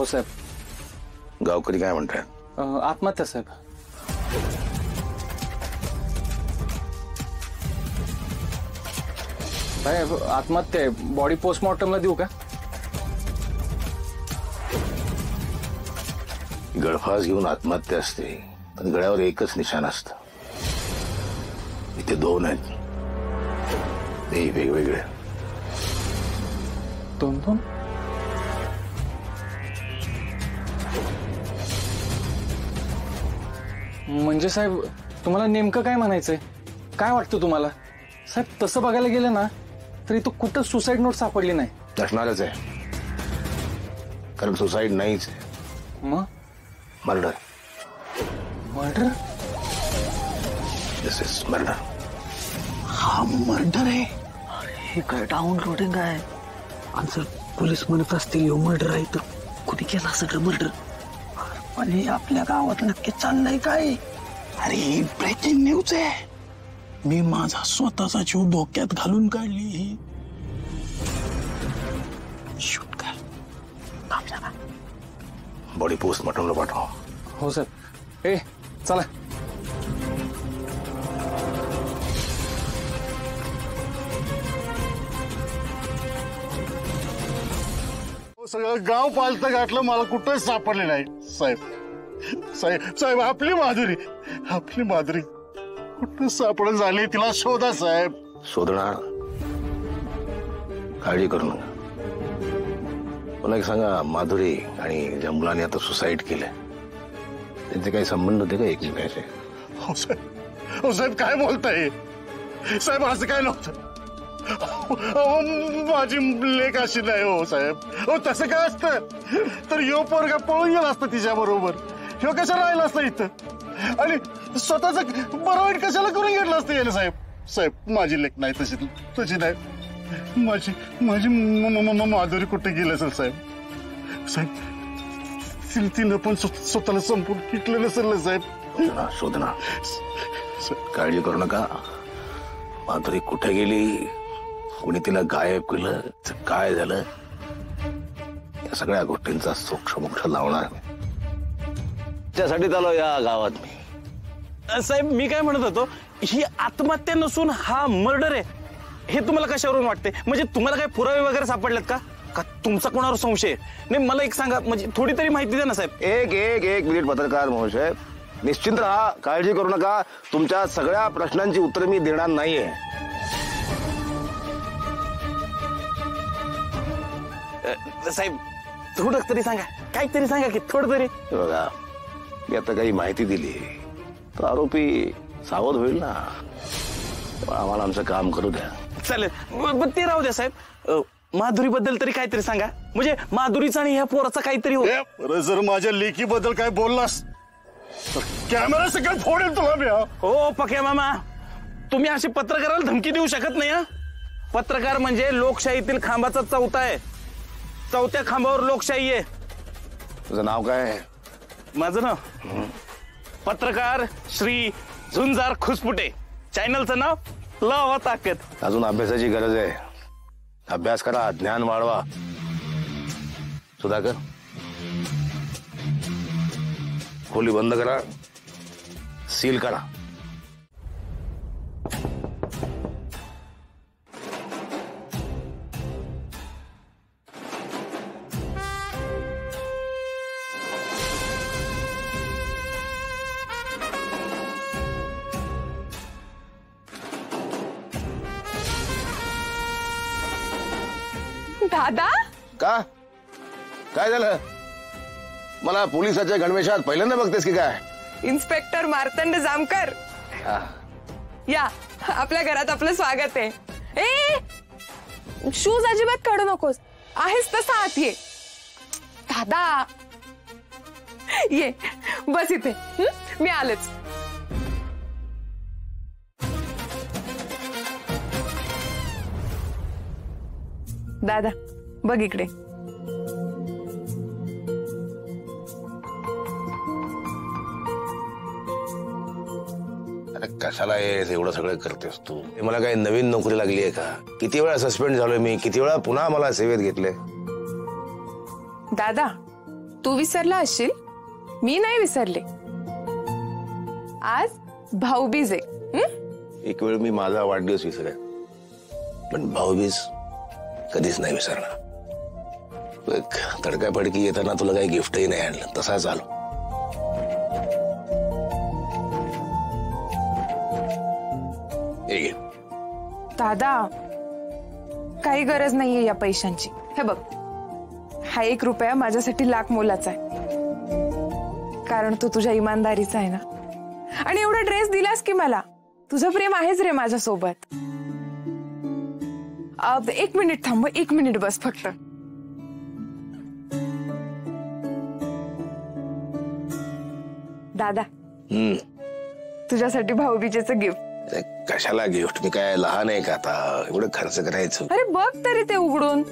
हो साहेब. गावकरी काय म्हणतात? आत्महत्या साहेब. साहेब आत्महत्या. बॉडी पोस्टमॉर्टमला देऊ का? गळफास घेऊन आत्महत्या असते पण गळ्यावर एकच निशाण असतं. इथे दोन आहेत, ते वेगवेगळे. दोन दोन? म्हणजे साहेब तुम्हाला नेमकं काय म्हणायचंय? काय वाटतं तुम्हाला साहेब? तसं बघायला गेलं ना तरी तो कुठं सुसाईड नोट सापडली नाही. असणारच आहे, कारण सुसाईड नाहीच आहे. मग murder. Murder? This is murder. हा मर्डर आहे. हे काय डाउनलोडिंग आहे. आणि जर पोलीस म्हणत असतील यो मर्डर आहे तर कुणी केला सगळं मर्डर? पण हे आपल्या गावात नक्की चाललंय काय? अरे ही ब्रेकिंग न्यूज आहे. मी माझा स्वतःचा जीव धोक्यात घालून काढली ही. शूट कर. बॉडी पोस्टमॉर्टमला पाठवा. हो साहेब. ए चला. सगळं गाव पालतं गाठलं, मला कुठंच सापडले नाही साहेब. साहेब साहेब आपली माधुरी कुठं सापडून झाली, तिला शोधा साहेब. शोधणार, काळजी करू नका. पुन्हा एक सांगा, माधुरी आणि ज्या मुलाने आता सुसाईड केलं त्यांचे काही संबंध होते का एकमेकांचे? हो साहेब काय बोलताय साहेब? असं काय नव्हतं. माझी लेक अशी नाही हो साहेब. हो तसं काय असतं तर यो पोरगा पळून गेला असतं तिच्या बरोबर. ह्यो कशा राहिला असतं इथं आणि स्वतःच बरं वाईट कशाला करून घेतलं असतं याने साहेब. साहेब माझी लेक नाही तशी नाही. माझी माधुरी कुठे गेली असेल साहेब? साहेब तिनं पण स्वतःला संपून किटलं नसेल ना साहेब. शोधना, काळजी करू नका. माधुरी कुठे गेली, कोणी तिला गायब केलं, काय झालं, या सगळ्या गोष्टींचा सोक्ष लावणार. त्यासाठी आलो या गावात मी. साहेब मी काय म्हणत होतो, ही आत्महत्या नसून हा मर्डर आहे हे तुम्हाला कशावरून वाटते? म्हणजे तुम्हाला काही पुरावे वगैरे सापडलेत का तुमचा कोणावर संशय? नाही मला एक सांगा, म्हणजे थोडी तरी माहिती द्या ना साहेब. एक मिनिट पत्रकार महोदय, निश्चिंत राहा, काळजी करू नका. तुमच्या सगळ्या प्रश्नांची उत्तर मी देणार नाहीये. साहेब थोडं तरी सांगा, काहीतरी सांगा की थोडं तरी. बघा, मी आता काही माहिती दिली तर आरोपी सावध होईल ना. आम्हाला आमचं काम करू द्या. चालेल, ते राहू द्या साहेब. माधुरी बद्दल तरी काहीतरी सांगा, म्हणजे माधुरीचा आणि ह्या पोराचा काहीतरी हो. जर माझ्या लेकी बद्दल काय बोललास तर कॅमेरा सगळं फोडेल तुला मी. हो पक्या मामा, तुम्ही अशी पत्रकाराला धमकी देऊ शकत नाही. पत्रकार म्हणजे लोकशाहीतील खांबाचा चौथा आहे. चौथ्या खांबावर लोकशाही आहे. तुझं नाव काय? माझं नाव पत्रकार श्री झुंजार खुसपुटे. चॅनलचं नाव लावा ताकद. अजून अभ्यासाची गरज आहे. अभ्यास करा, ज्ञान वाढवा. सुधाकर, खोली बंद करा, सील करा. दादा का? काय झालं? मला पोलिसाच्या गणवेशात पहिल्यांदा बघतेस की काय? इन्स्पेक्टर मार्तंड जामकर, या आपल्या घरात आपलं स्वागत आहे. ए शूज अजिबात काढू नकोस, आहेस तसा आत ये. दादा ये बस इथे, मी आलेच. दादा बघ इकडे. अरे कशाला एवढं सगळं करतेस तू? मला काही नवीन नोकरी लागली आहे का? किती वेळा सस्पेंड झालोय मी, किती वेळा पुन्हा मला सेवेत घेतले. दादा तू विसरला असशील, मी नाही विसरले. आज भाऊबीज आहे. एक वेळ मी माझा वाढदिवस विसरेन, पण भाऊबीज कधीच नाही विसरणार. बघ, तडकाफडकी येताना तुला काही गिफ्टही नाही आणलं, तसाच आलो. हे घे. दादा, काही गरज नाहीये या पैशांची. हे बघ, हा 1 रुपया माझ्यासाठी लाख मोलाचा आहे, कारण तू तुझ्या इमानदारीचा आहे ना. आणि एवढा ड्रेस दिलास की मला, तुझं प्रेम आहेच रे माझ्यासोबत. 1 मिनिट थांब, 1 मिनिट बस फक्त. दादा, तुझ्यासाठी भाऊबीजेचं गिफ्ट. कशाला गिफ्ट? मी काय लहान आहे का आता एवढं खर्च करायचं? अरे बघ तरी ते उघडून.